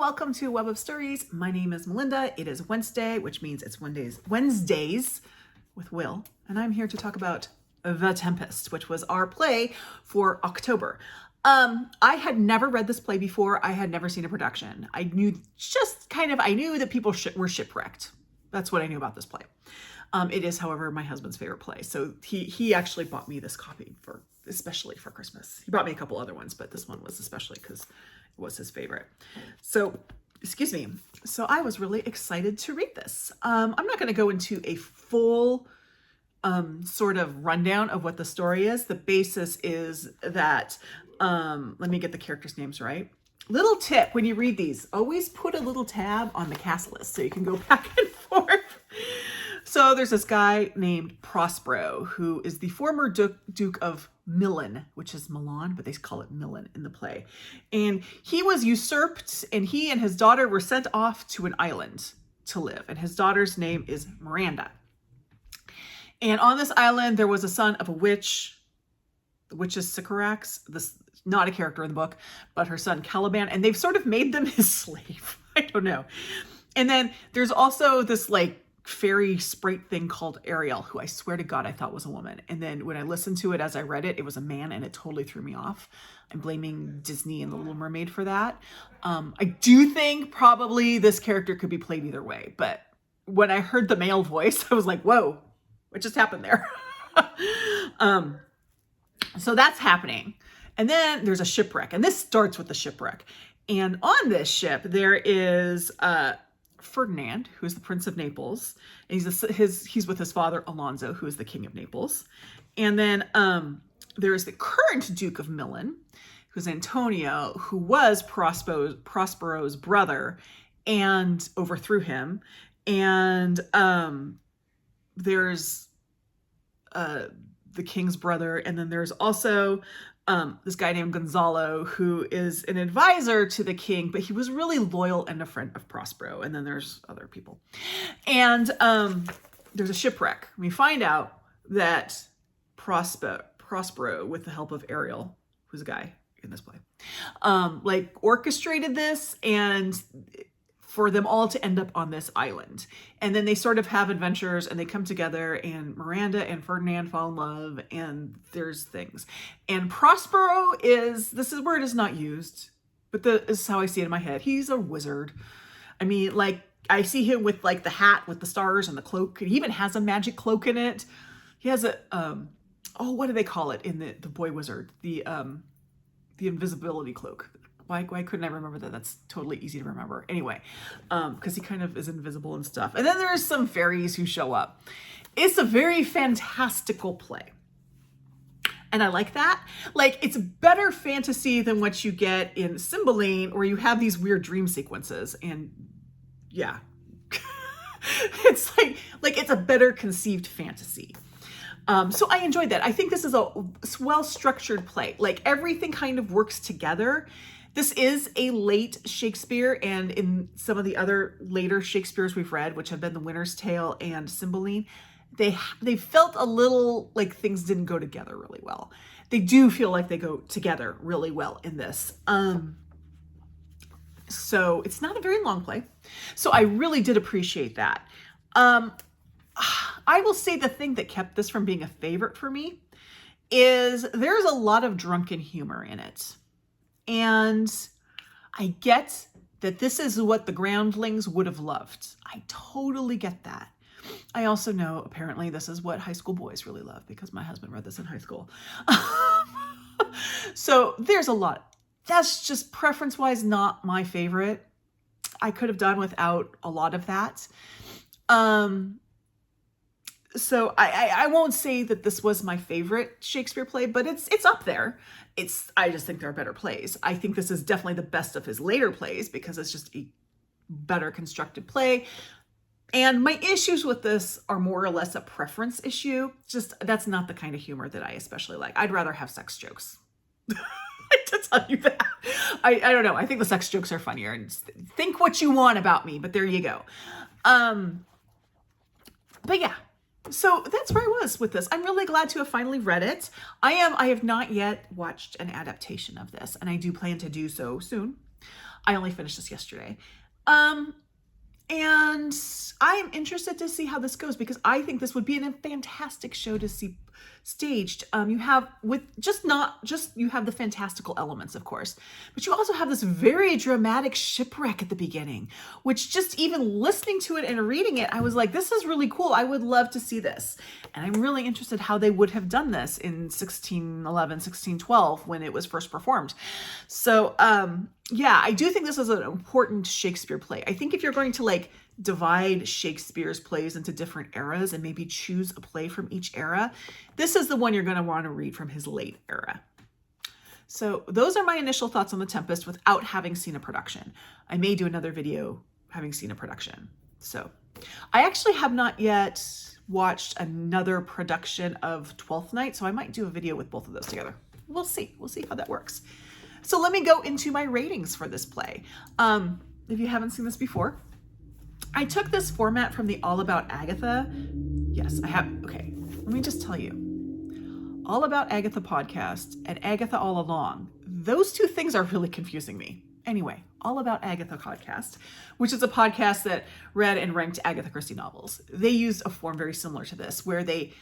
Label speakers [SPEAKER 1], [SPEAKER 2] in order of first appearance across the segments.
[SPEAKER 1] welcome to Web of Stories. My name is Melinda. It is Wednesday, which means it's Wednesdays with Will, and I'm here to talk about The Tempest, which was our play for October. I had never read this play before. I had never seen a production. I knew that people were shipwrecked. That's what I knew about this play. It is, however, my husband's favorite play. So he actually bought me this copy especially for Christmas. He bought me a couple other ones, but this one was especially because it was his favorite. So, excuse me. So I was really excited to read this. I'm not going to go into a full sort of rundown of what the story is. The basis is that, let me get the characters' names right. Little tip, when you read these, always put a little tab on the cast list so you can go back and forth. So there's this guy named Prospero, who is the former Duke of Milan, which is Milan, but they call it Milan in the play. And he was usurped, and he and his daughter were sent off to an island to live. And his daughter's name is Miranda. And on this island, there was a son of a witch. The witch is Sycorax, this not a character in the book, but her son Caliban. And they've sort of made them his slave. I don't know. And then there's also this fairy sprite thing called Ariel, who I swear to God I thought was a woman. And then when I listened to it as I read it, it was a man, and it totally threw me off. I'm blaming Disney and The Little Mermaid for that. I do think probably this character could be played either way, but when I heard the male voice, I was like, whoa, what just happened there? So that's happening. And then there's a shipwreck, and this starts with the shipwreck. And on this ship, there is Ferdinand, who is the Prince of Naples, and he's with his father Alonso, who is the King of Naples. And then there is the current Duke of Milan, who's Antonio, who was Prospero's brother and overthrew him. And there's the king's brother, and then there's also this guy named Gonzalo, who is an advisor to the king, but he was really loyal and a friend of Prospero. And then there's other people. And there's a shipwreck. We find out that Prospero, with the help of Ariel, who's a guy in this play, orchestrated this and for them all to end up on this island. And then they sort of have adventures, and they come together, and Miranda and Ferdinand fall in love, and there's things. And Prospero this word is not used, but this is how I see it in my head. He's a wizard. I mean, I see him with the hat with the stars and the cloak. He even has a magic cloak in it. He has a, what do they call it in the boy wizard? The invisibility cloak. Why couldn't I remember that? That's totally easy to remember. Anyway, because he kind of is invisible and stuff. And then there's some fairies who show up. It's a very fantastical play. And I like that. It's better fantasy than what you get in Cymbeline, where you have these weird dream sequences. And yeah, it's it's a better conceived fantasy. So I enjoyed that. I think this is a well-structured play. Everything kind of works together. This is a late Shakespeare, and in some of the other later Shakespeares we've read, which have been The Winter's Tale and Cymbeline, they felt a little like things didn't go together really well. They do feel like they go together really well in this. So it's not a very long play. So I really did appreciate that. I will say the thing that kept this from being a favorite for me is there's a lot of drunken humor in it. And I get that this is what the groundlings would have loved. I totally get that. I also know apparently this is what high school boys really love, because my husband read this in high school. So there's a lot. That's just preference-wise not my favorite. I could have done without a lot of that. So I won't say that this was my favorite Shakespeare play, but it's up there. I just think there are better plays. I think this is definitely the best of his later plays, because it's just a better constructed play. And my issues with this are more or less a preference issue. That's not the kind of humor that I especially like. I'd rather have sex jokes. To tell you that. I don't know. I think the sex jokes are funnier. And think what you want about me, but there you go. But yeah. So that's where I was with this. I'm really glad to have finally read it. I have not yet watched an adaptation of this, and I do plan to do so soon. I only finished this yesterday. And I am interested to see how this goes because I think this would be a fantastic show to see staged. You have you have the fantastical elements, of course, but you also have this very dramatic shipwreck at the beginning, which just even listening to it and reading it, I was like, this is really cool. I would love to see this. And I'm really interested how they would have done this in 1611, 1612 when it was first performed. So, yeah, I do think this is an important Shakespeare play. I think if you're going to like divide Shakespeare's plays into different eras and maybe choose a play from each era, this is the one you're going to want to read from his late era. So those are my initial thoughts on The Tempest without having seen a production. I may do another video having seen a production. So I actually have not yet watched another production of Twelfth Night, so I might do a video with both of those together. We'll see. We'll see how that works. So let me go into my ratings for this play. If you haven't seen this before, I took this format from the All About Agatha. Yes, I have. Okay, let me just tell you. All About Agatha podcast and Agatha All Along, those two things are really confusing me. Anyway, All About Agatha podcast, which is a podcast that read and ranked Agatha Christie novels. They used a form very similar to this, where they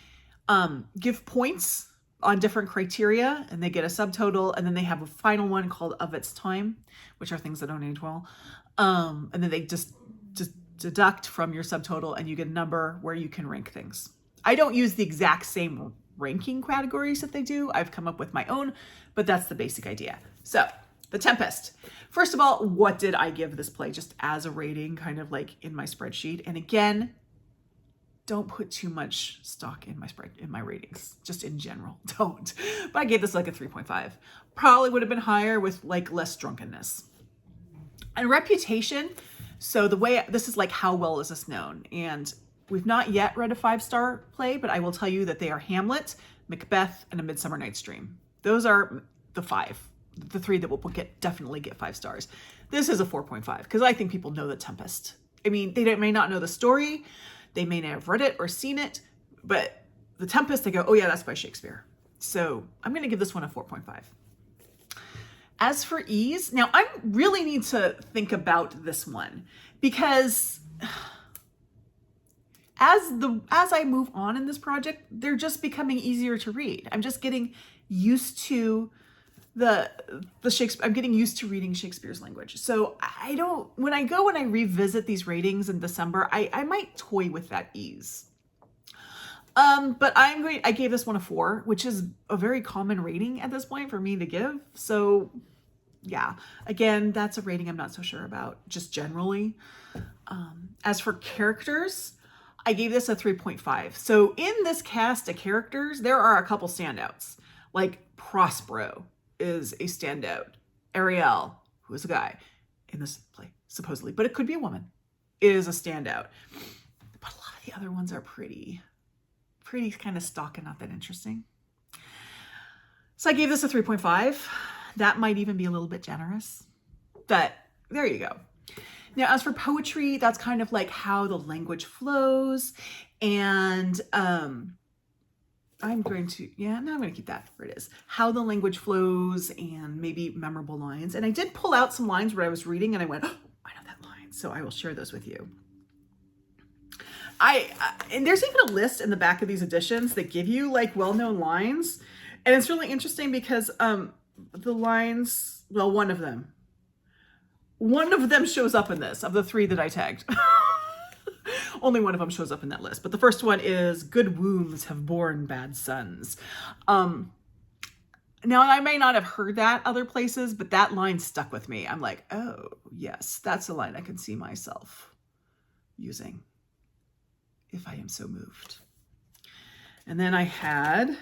[SPEAKER 1] give points on different criteria and they get a subtotal, and then they have a final one called Of Its Time, which are things that don't age well. And then they just deduct from your subtotal and you get a number where you can rank things. I don't use the exact same ranking categories that they do. I've come up with my own, but that's the basic idea. So, The Tempest. First of all, what did I give this play just as a rating, kind of like in my spreadsheet? And again, don't put too much stock in my ratings, just in general, don't. But I gave this like a 3.5. Probably would have been higher with like less drunkenness. And reputation, so the way, this is like how well is this known? And we've not yet read a 5-star play, but I will tell you that they are Hamlet, Macbeth, and A Midsummer Night's Dream. Those are the 3 that will definitely get 5 stars. This is a 4.5 because I think people know The Tempest. I mean, they may not know the story, they may not have read it or seen it, but The Tempest, they go, oh yeah, that's by Shakespeare. So I'm going to give this one a 4.5. As for ease, now I really need to think about this one because as I move on in this project, they're just becoming easier to read. I'm just getting used to the Shakespeare. I'm getting used to reading Shakespeare's language. So when I revisit these ratings in December, I might toy with that ease. But I gave this one a 4, which is a very common rating at this point for me to give. So yeah, again, that's a rating I'm not so sure about, just generally. As for characters, I gave this a 3.5. So in this cast of characters, there are a couple standouts. Like Prospero is a standout. Ariel, who is a guy in this play, supposedly, but it could be a woman, is a standout. But a lot of the other ones are pretty kind of stock and not that interesting. So I gave this a 3.5. That might even be a little bit generous, but there you go. Now, as for poetry, that's kind of like how the language flows. And I'm going to keep that where it is. How the language flows and maybe memorable lines. And I did pull out some lines where I was reading and I went, oh, I know that line. So I will share those with you. And there's even a list in the back of these editions that give you like well-known lines. And it's really interesting because the lines, well, one of them shows up in this, of the 3 that I tagged. Only one of them shows up in that list. But the first one is, good wombs have borne bad sons. Now, I may not have heard that other places, but that line stuck with me. I'm like, oh, yes, that's a line I can see myself using if I am so moved. And then I had,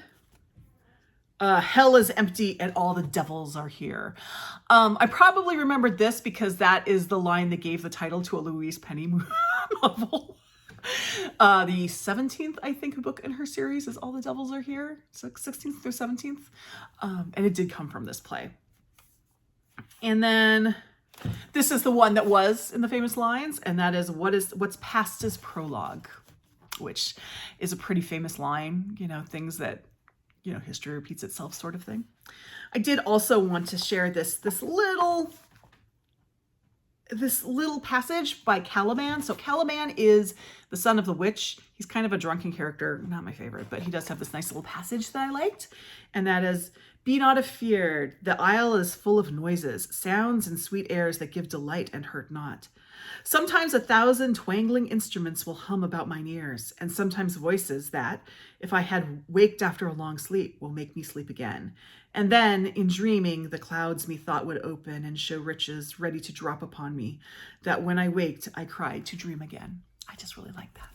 [SPEAKER 1] hell is empty and all the devils are here. I probably remembered this because that is the line that gave the title to a Louise Penny novel. The 17th, I think, book in her series is All the Devils Are Here. So 16th through 17th. And it did come from this play. And then this is the one that was in the famous lines, and that is what's past is prologue, which is a pretty famous line, things that, history repeats itself sort of thing. I did also want to share this little this little passage by Caliban. So Caliban is the son of the witch. He's kind of a drunken character, not my favorite, but he does have this nice little passage that I liked. And that is, "Be not afeared, the isle is full of noises, sounds and sweet airs that give delight and hurt not. Sometimes 1,000 twangling instruments will hum about mine ears, and sometimes voices that, if I had waked after a long sleep, will make me sleep again. And then, in dreaming, the clouds methought would open and show riches ready to drop upon me, that when I waked, I cried to dream again." I just really like that.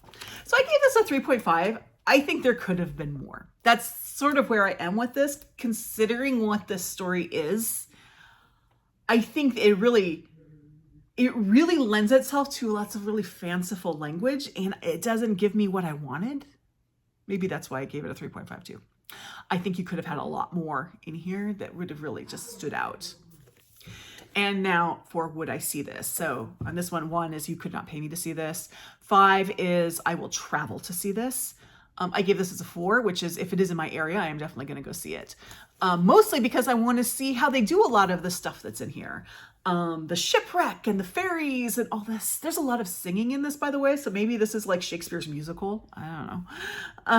[SPEAKER 1] So I gave this a 3.5. I think there could have been more. That's sort of where I am with this, considering what this story is. I think it really lends itself to lots of really fanciful language, and it doesn't give me what I wanted. Maybe that's why I gave it a 3.5 too. I think you could have had a lot more in here that would have really just stood out. And now for would I see this? So on this one, 1 is you could not pay me to see this. 5 is I will travel to see this. I gave this as a 4, which is if it is in my area, I am definitely going to go see it. Mostly because I want to see how they do a lot of the stuff that's in here. The shipwreck and the ferries and all this. There's a lot of singing in this, by the way. So maybe this is like Shakespeare's musical. I don't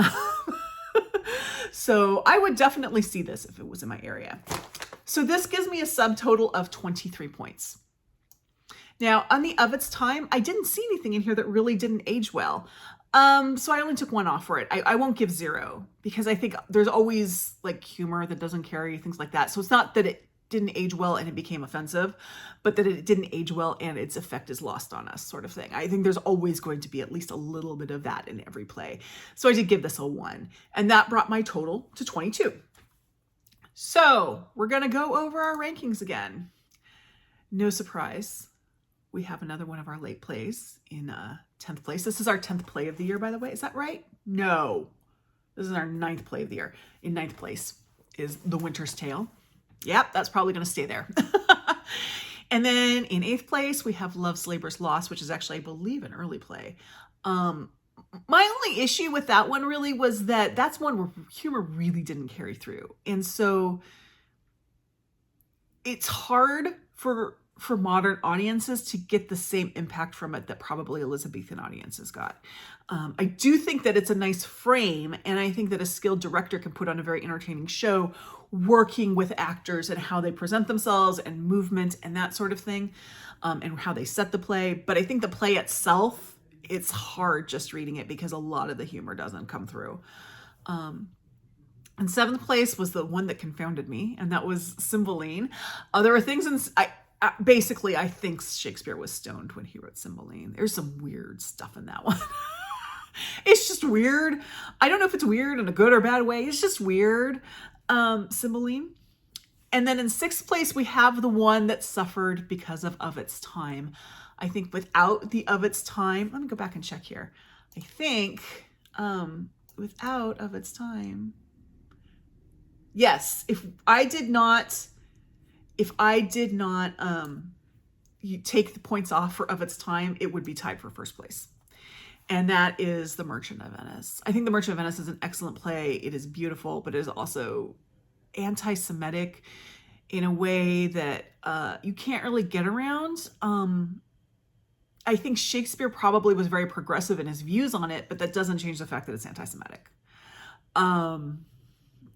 [SPEAKER 1] know. So I would definitely see this if it was in my area. So this gives me a subtotal of 23 points. Now, on the of its time, I didn't see anything in here that really didn't age well. So I only took 1 off for it. I won't give 0 because I think there's always like humor that doesn't carry, things like that. So it's not that it didn't age well and it became offensive, but that it didn't age well and its effect is lost on us, sort of thing. I think there's always going to be at least a little bit of that in every play. So I did give this a 1, and that brought my total to 22. So we're going to go over our rankings again. No surprise, we have another one of our late plays in 10th place. This is our 10th play of the year, by the way. Is that right? No. This is our 9th play of the year. In 9th place is The Winter's Tale. Yep, that's probably going to stay there. And then in 8th place, we have Love's Labor's Lost, which is actually, I believe, an early play. My only issue with that one really was that that's one where humor really didn't carry through. And so it's hard for modern audiences to get the same impact from it that probably Elizabethan audiences got. I do think that it's a nice frame, and I think that a skilled director can put on a very entertaining show working with actors and how they present themselves and movement and that sort of thing, and how they set the play. But I think the play itself, it's hard just reading it because a lot of the humor doesn't come through. And 7th place was the one that confounded me, and that was Cymbeline. There were things in... Basically, I think Shakespeare was stoned when he wrote Cymbeline. There's some weird stuff in that one. It's just weird. I don't know if it's weird in a good or bad way. It's just weird. Cymbeline. And then in 6th place, we have the one that suffered because of its time. I think without the of its time, let me go back and check here. I think without of its time. Yes, if I did not you take the points off for of its time, it would be tied for 1st place. And that is The Merchant of Venice. I think The Merchant of Venice is an excellent play. It is beautiful, but it is also anti-Semitic in a way that you can't really get around. I think Shakespeare probably was very progressive in his views on it, but that doesn't change the fact that it's anti-Semitic.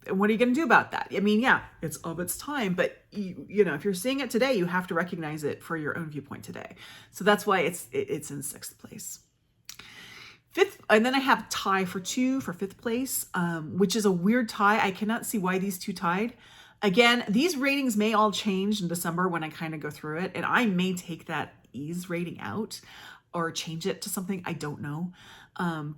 [SPEAKER 1] What are you going to do about that? I mean, yeah, it's of its time, but you know, if you're seeing it today, you have to recognize it for your own viewpoint today. So that's why it's in 6th place. 5th, and then I have tie for 2 for 5th place, which is a weird tie. I cannot see why these two tied. Again, these ratings may all change in December when I kind of go through it, and I may take that ease rating out or change it to something. I don't know.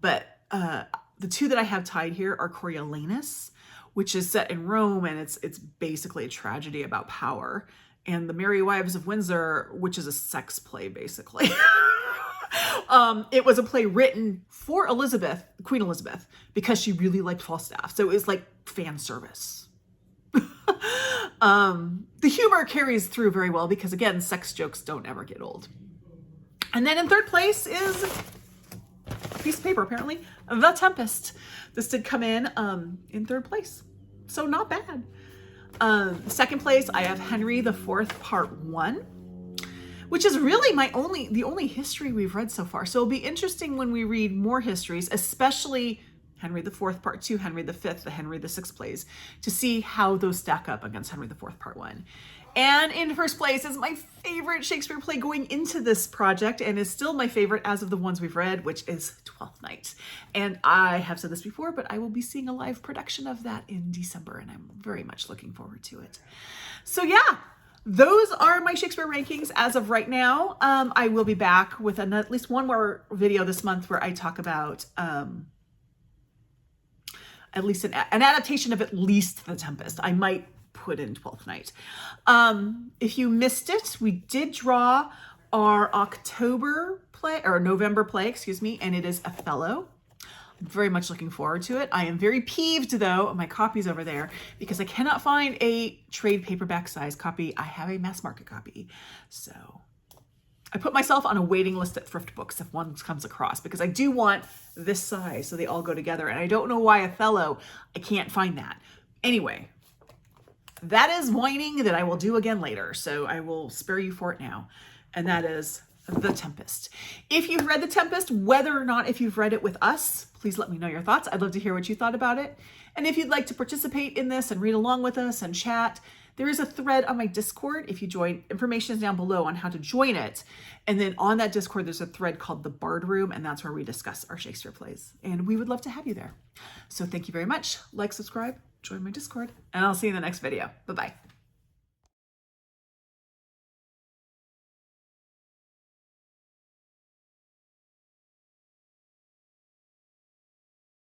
[SPEAKER 1] But the 2 that I have tied here are Coriolanus, which is set in Rome, and it's basically a tragedy about power, and The Merry Wives of Windsor, which is a sex play, basically. It was a play written for Elizabeth, Queen Elizabeth, because she really liked Falstaff. So it was like fan service. The humor carries through very well because, again, sex jokes don't ever get old. And then in 3rd place is a piece of paper, apparently, The Tempest. This did come in 3rd place, so not bad. 2nd place, I have Henry IV Part 1, which is really the only history we've read so far. So it'll be interesting when we read more histories, especially Henry IV Part 2, Henry V, the Henry VI plays, to see how those stack up against Henry IV Part 1. And in first place is my favorite Shakespeare play going into this project, and is still my favorite as of the ones we've read, which is Twelfth Night. And I have said this before, but I will be seeing a live production of that in December, and I'm very much looking forward to it. So yeah, those are my Shakespeare rankings as of right now. I will be back with at least one more video this month where I talk about at least an adaptation of at least The Tempest. I might put in Twelfth Night. If you missed it, we did draw our November play, excuse me, and it is Othello. I'm very much looking forward to it. I am very peeved though, my copy's over there, because I cannot find a trade paperback size copy. I have a mass market copy. So I put myself on a waiting list at Thrift Books if one comes across, because I do want this size so they all go together. And I don't know why Othello, I can't find that. Anyway, that is whining that I will do again later. So I will spare you for it now. And that is The Tempest. If you've read The Tempest, whether or not if you've read it with us, please let me know your thoughts. I'd love to hear what you thought about it. And if you'd like to participate in this and read along with us and chat, there is a thread on my Discord. If you join, information is down below on how to join it. And then on that Discord, there's a thread called the Bard Room, and that's where we discuss our Shakespeare plays. And we would love to have you there. So thank you very much. Like, subscribe, join my Discord, and I'll see you in the next video. Bye-bye.